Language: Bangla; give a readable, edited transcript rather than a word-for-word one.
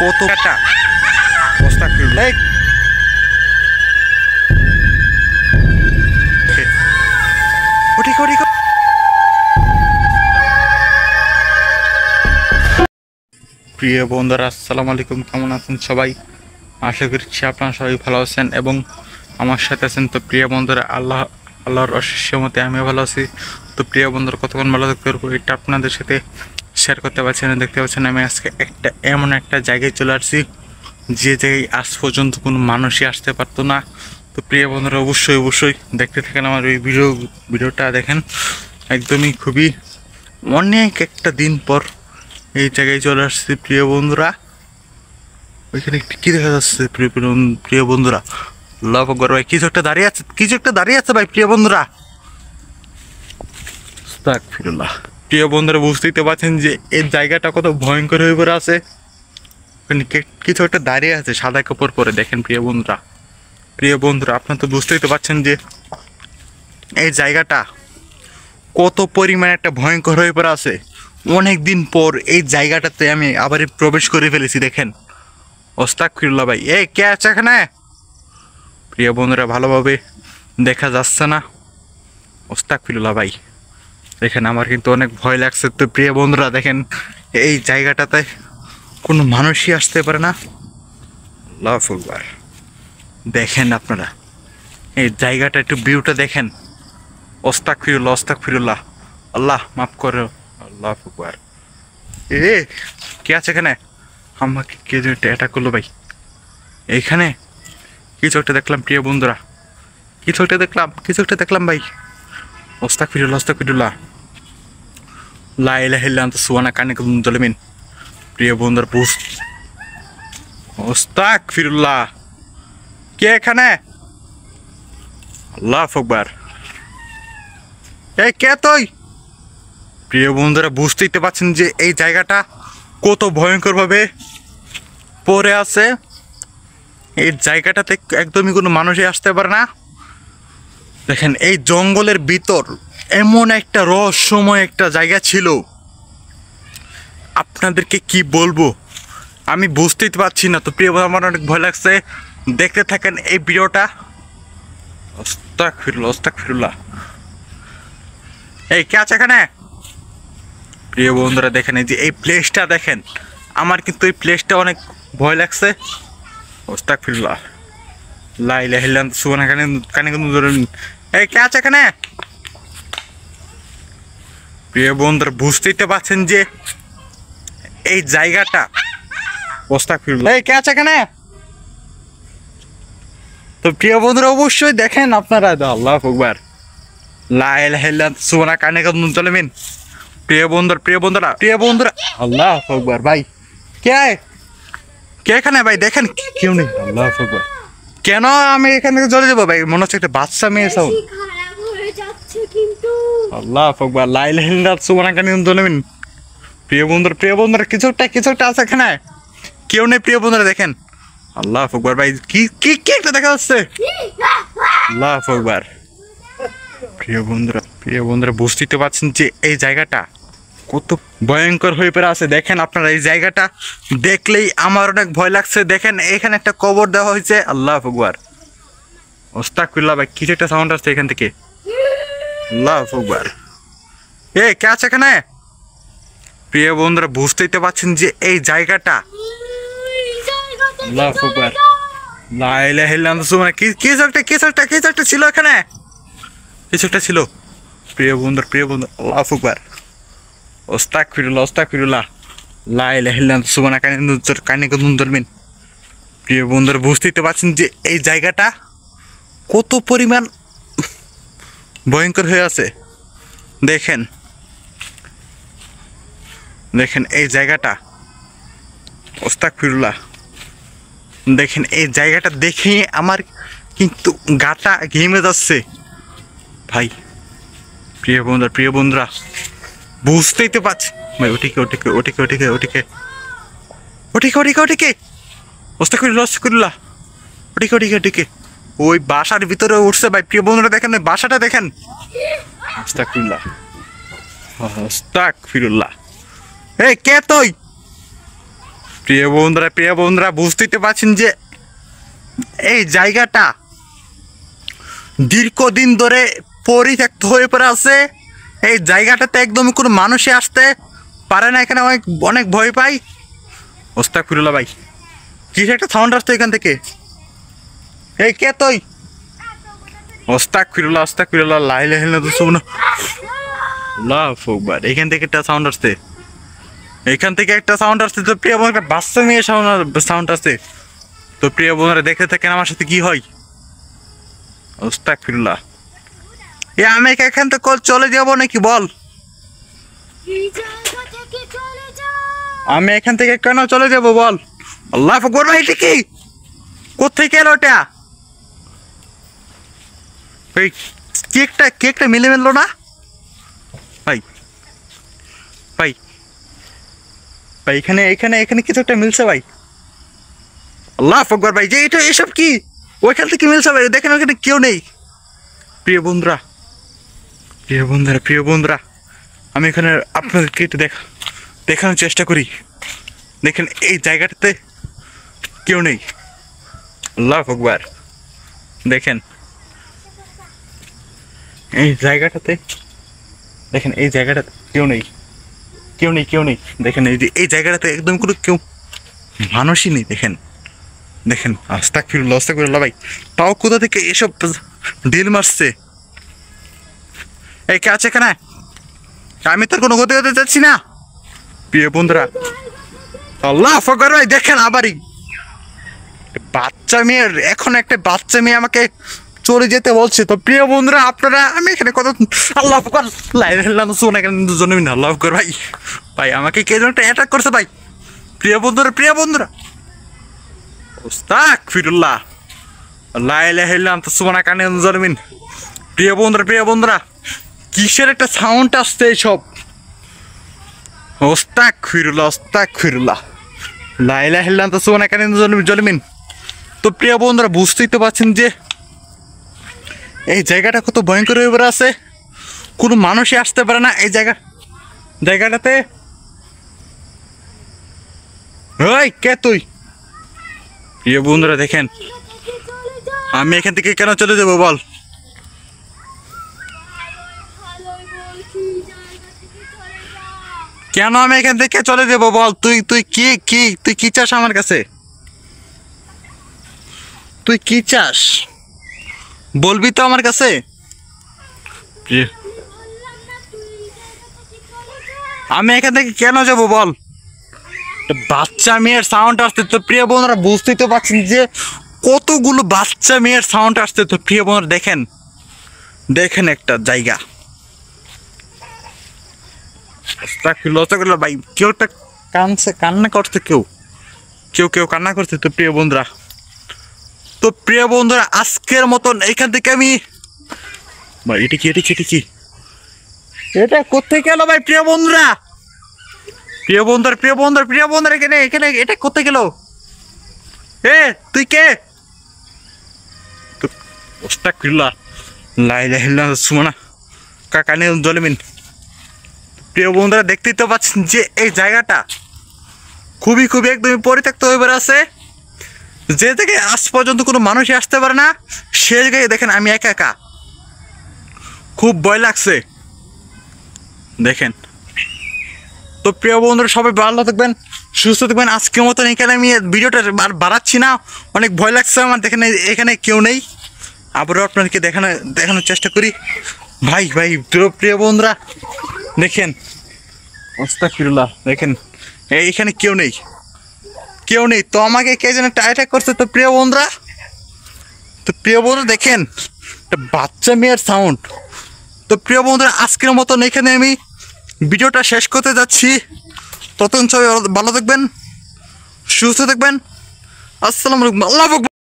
কত একটা অবস্থা ফিরল। প্রিয় বন্ধুরা আসসালামু আলাইকুম, কেমন আছেন সবাই? আশা করছি আপনারা সবাই ভালো আছেন এবং আমার সাথে আছেন। তো প্রিয় বন্ধুরা আল্লাহর অশেষ মতে আমিও ভালো আছি। তো প্রিয় বন্ধুরা কতক্ষণ ভালো থাকতে পারবো এটা আপনাদের সাথে শেয়ার করতে পারছি না। দেখতে পাচ্ছেন আমি আজকে এমন একটা জায়গায় চলে আসছি যে জায়গায় আজ পর্যন্ত কোনো মানুষই আসতে পারতো না। তো প্রিয় বন্ধুরা অবশ্যই দেখতে থাকেন আমার এই ভিডিওটা দেখেন। একদমই খুবই অনেক একটা দিন পর এই জায়গায় চলে আসছে প্রিয় বন্ধুরা। ওইখানে কি দেখা যাচ্ছে প্রিয় বন্ধুরা? আল্লাহু আকবার ভাই, কিছু একটা দাঁড়িয়ে আছে ভাই প্রিয় বন্ধুরা। আস্তাগফিরুল্লাহ। প্রিয় বন্ধুরা বুঝতেই তো পারছেন যে এই জায়গাটা কত ভয়ঙ্কর হয়ে পড়ে আছে। কিছু একটা দাঁড়িয়ে আছে সাদা কাপড় পরে, দেখেন প্রিয় বন্ধুরা আপনারা তো বুঝতেই তো পারছেন যে এই জায়গাটা কত পরিমাণে একটা ভয়ঙ্কর হয়ে পড়ে আছে। অনেক দিন পর এই জায়গাটাতে আমি আবার প্রবেশ করে ফেলেছি, দেখেন। আস্তাগফিরুল্লাহ ভাই, কে আছে এখানে? প্রিয় বন্ধুরা ভালোভাবে দেখা যাচ্ছে না। আস্তাগফিরুল্লাহ ভাই, দেখেন আমার কিন্তু অনেক ভয় লাগছে। তো প্রিয় বন্ধুরা দেখেন এই জায়গাটাতে কোনো মানুষই আসতে পারে না। আল্লাহু আকবার, দেখেন আপনারা এই জায়গাটা, একটু ভিউটা দেখেন। আস্তাগফিরুল্লাহ, আল্লাহ মাফ করো। আল্লাহু আকবার, কে আছে এখানে? আমাকে কে যে অ্যাটাক করলো ভাই? এইখানে কিছু একটা দেখলাম প্রিয় বন্ধুরা, কিছু একটা দেখলাম ভাই। আস্তাগফিরুল্লাহ, লা ইলাহা ইল্লা আনতা সুবহানাকা ইন্নী কুনতু মিনাজ জালিমিন। প্রিয় বন্ধুরা আস্তাগফিরুল্লাহ, কে এখানে? আল্লাহু আকবার, কে তুই? প্রিয় বন্ধুরা বুঝতেই তো পারছেন যে এই জায়গাটা কত ভয়ঙ্কর ভাবে পড়ে আছে। এই জায়গাটাতে একদমই কোনো মানুষই আসতে পারে না। দেখেন এই জঙ্গলের ভিতর এমন একটা রহস্যময় একটা জায়গা ছিল, আপনাদেরকে কি বলবো আমি বুঝতেই পারছি না। তো প্রিয় বন্ধুরা আমার অনেক ভয় লাগছে, দেখতে থাকেন এই ভিডিওটা। আস্তাগফিরুল্লাহ, কে আছে এখানে? প্রিয় বন্ধুরা দেখেন এই যে এই প্লেসটা দেখেন, আমার কিন্তু এই প্লেসটা অনেক ভয় লাগছে। আস্তাগফিরুল্লাহ, লা ইলাহা ইল্লা আনতা সুবহানাকা ইন্নী কুনতু মিনাজ জালিমিন। কে আছে এখানে? প্রিয় বন্ধুরা বুঝতেই তো পারছেন যে এই জায়গাটা। আস্তাগফিরুল্লাহ, কে আছে এখানে? তো প্রিয় বন্ধুরা অবশ্যই দেখেন আপনারা। আল্লাহু আকবার, লা ইলাহা ইল্লা আনতা সুবহানাকা ইন্নী কুনতু মিনাজ জালিমিন। প্রিয় বন্ধুরা আল্লাহু আকবার ভাই, কে এখানে ভাই? দেখেন কেউ নেই। আল্লাহু আকবার, কেন আমি এখান থেকে চলে যাবো ভাই? মনে হচ্ছে একটা বাচ্চা মেয়ে সাউন্ড। আল্লাহু আকবার, লা ইলাহা ইল্লা আনতা সুবহানাকা ইন্নী কুনতু মিনাজ জালিমিন। প্রিয় বন্ধুরা কিছু একটা আছে এখানে, কেউ নেই প্রিয় বন্ধুরা দেখেন। আল্লাহু আকবার ভাই, কি একটা দেখা যাচ্ছে। আল্লাহু আকবার, প্রিয় বন্ধুরা বুঝতে পারছেন যে এই জায়গাটা কত ভয়ঙ্কর হয়ে পড়ে আছে। দেখেন আপনারা এই জায়গাটা দেখলেই আমার অনেক ভয় লাগছে। দেখেন এখানে একটা কবর দেওয়া হয়েছে। আল্লাহু আকবার, আস্তাগফিরুল্লাহ ভাই, কিছু একটা সাউন্ড আসছে এখান থেকে। আল্লাহু আকবার, কে আছে এখানে? প্রিয় বন্ধুরা বুঝতেই তো পারছেন যে এই জায়গাটা। আল্লাহু আকবার, লা ইলাহা ইল্লা আনতা সুবহানাকা, কিছু একটা ছিল এখানে, কিছু একটা ছিল। প্রিয় বন্ধুরা আল্লাহু আকবার, আস্তাগফিরুল্লাহ, লা ইলাহা ইল্লা আনতা সুবহানাকা ইন্নী কুনতু মিনাজ জালিমিন। প্রিয় বন্ধুরা বুঝতেই তো পারছেন যে এই জায়গাটা কত পরিমাণ ভয়ঙ্কর হয়ে আছে। দেখেন এই জায়গাটা। আস্তাগফিরুল্লাহ, দেখেন এই জায়গাটা দেখে আমার কিন্তু গাটা ঘেমে যাচ্ছে ভাই। প্রিয় বন্ধুরা বুঝতেই তো পারছি ভাই। ওটিকে আস্তাগফিরুল্লাহ, ওটিকে ওই বাসার ভিতরে উঠছে ভাই। প্রিয় বন্ধুরা দেখেন ওই বাসাটা দেখেন। আস্তাগফিরুল্লাহ, কে তুই? প্রিয় বন্ধুরা বুঝতেই তো পারছেন যে এই জায়গাটা দীর্ঘদিন ধরে পরিত্যক্ত হয়ে পড়ে আছে। এই জায়গাটাতে একদমই কোনো মানুষে আসতে পারে না, এখানে অনেক অনেক ভয় পাই। আস্তাগফিরুল্লাহ ভাই, কিসের একটা সাউন্ড আসতো এখান থেকে? এই কে তুই? আস্তাগফিরুল্লাহ লা ইলাহা ইল্লাল্লাহ আল্লাহু আকবার। এখান থেকে একটা সাউন্ড আসছে, তো প্রিয় বন্ধুরা একটা বাচ্চা মেয়ে সাউন্ড আসছে। তো প্রিয় বন্ধুরা দেখতে থাকেন আমার সাথে কি হয়। আস্তাগফিরুল্লাহ। আমি এখান থেকে চলে যাবো নাকি বল? আমি এখান থেকে কেন চলে যাবো বল? আল্লাহু আকবার ভাই, এটা কি? কোত্থেকে এলো ওটা? এই কেকটা মিলে মিললো না ভাই। ভাই ভাই এখানে কিছু একটা মিলছে ভাই। আল্লাহু আকবার ভাই, যে এটা এসব কি? ওইখান থেকে মিলছে ভাই, দেখেন ওখানে কেউ নেই। প্রিয় বন্ধুরা আমি এখানে আপনাদেরকে একটু দেখানোর চেষ্টা করি। দেখেন এই জায়গাটাতে কেউ নেই। আল্লাহু আকবার। দেখেন এই জায়গাটাতে কেউ নেই। দেখেন এই জায়গাটাতে একদম কোনো কেউ মানুষই নেই। দেখেন আস্তাগফিরুল্লাহ ভাই, তাও কোথা থেকে এসব ডিল মারছে? এই কে আছে এখানে? আমি তোর কোনো গতি হতে চাচ্ছি না। প্রিয় বন্ধুরা আল্লাহু আকবার ভাই, দেখেন আবারই একটা বাচ্চা মেয়ে আমাকে চলে যেতে বলছে। তো প্রিয় বন্ধুরা আপনারা, আমি এখানে কত আল্লাহু আকবার লা ইলাহা ইল্লাল্লাহ শুনে এখানে দুজনে মিলে আল্লাহু আকবার ভাই আমাকে কে যেন একটা অ্যাটাক করছে ভাই। প্রিয় বন্ধুরা আস্তাগফিরুল্লাহ লা ইলাহা ইল্লাল্লাহ সুবহানাকা ইন্নী কুনতু যালিমিন। প্রিয় বন্ধুরা কিসের একটা সাউন্ড আসছে এইসব? আস্তাগফিরুল্লাহ লা ইলাহা ইল্লাল্লাহ সুবহানাকা ইন্নী কুনতু যালিমিন। তো প্রিয় বন্ধুরা বুঝতেই তো পারছেন যে এই জায়গাটা কত ভয়ঙ্কর হয়ে পড়ে আছে, কোনো মানুষই আসতে পারে না এই জায়গাটাতে। ওই কে তুই? প্রিয় বন্ধুরা দেখেন আমি এখান থেকে কেন চলে যাবো বল? কেন আমি এখান থেকে চলে যাবো বল? তুই কি চাস আমার কাছে? তুই কি চাস বলবি তো আমার কাছে? আমি এখান থেকে কেন যাবো বল? বাচ্চা মেয়ের সাউন্ড আসছে। তো প্রিয় বন্ধুরা বুঝতেই তো পারছেন যে কতগুলো বাচ্চা মেয়ের সাউন্ড আসছে। তো প্রিয় বন্ধুরা দেখেন একটা জায়গা। ভাই কেউ একটা কান্না করছে, কেউ কান্না করছে। তো প্রিয় বন্ধুরা আজকের মতন এখান থেকে আমি ভাই, এটা কি এটা কোথায় গেল ভাই? প্রিয় বন্ধুরা এখানে এটা কোথায় গেল? তুই কে? আস্তাগফিরুল্লাহ লা ইলাহা ইল্লাল্লাহ সুবহানাকা ইন্নী কুনতু যালিমিন। প্রিয় বন্ধুরা দেখতেই তো পাচ্ছেন যে এই জায়গাটা খুবই একদমই পরিত্যক্ত হয়ে পড়ে আছে। যে থেকে আজ পর্যন্ত কোনো মানুষই আসতে পারে না, সে জায়গায় দেখেন আমি একা, খুব ভয় লাগছে। দেখেন তো প্রিয় বন্ধুরা সবাই ভালো থাকবেন, সুস্থ থাকবেন। আজকের মতন এখানে আমি ভিডিওটা আর বাড়াচ্ছি না, অনেক ভয় লাগছে আমার। দেখেন এখানে কেউ নেই। আবারও আপনাদেরকে দেখানোর চেষ্টা করি ভাই। প্রিয় বন্ধুরা দেখেন আস্তাগফিরুল্লাহ, দেখেন এইখানে কেউ নেই। তো আমাকে কে যেন অ্যাটাক করছে। তো প্রিয় বন্ধুরা দেখেন একটা বাচ্চা মেয়ের সাউন্ড। তো প্রিয় বন্ধুরা আজকের মতন এখানে আমি ভিডিওটা শেষ করতে যাচ্ছি। ততক্ষণ সবাই ভালো থাকবেন, সুস্থ থাকবেন। আসসালামু আলাইকুম। আল্লাহু আকবার।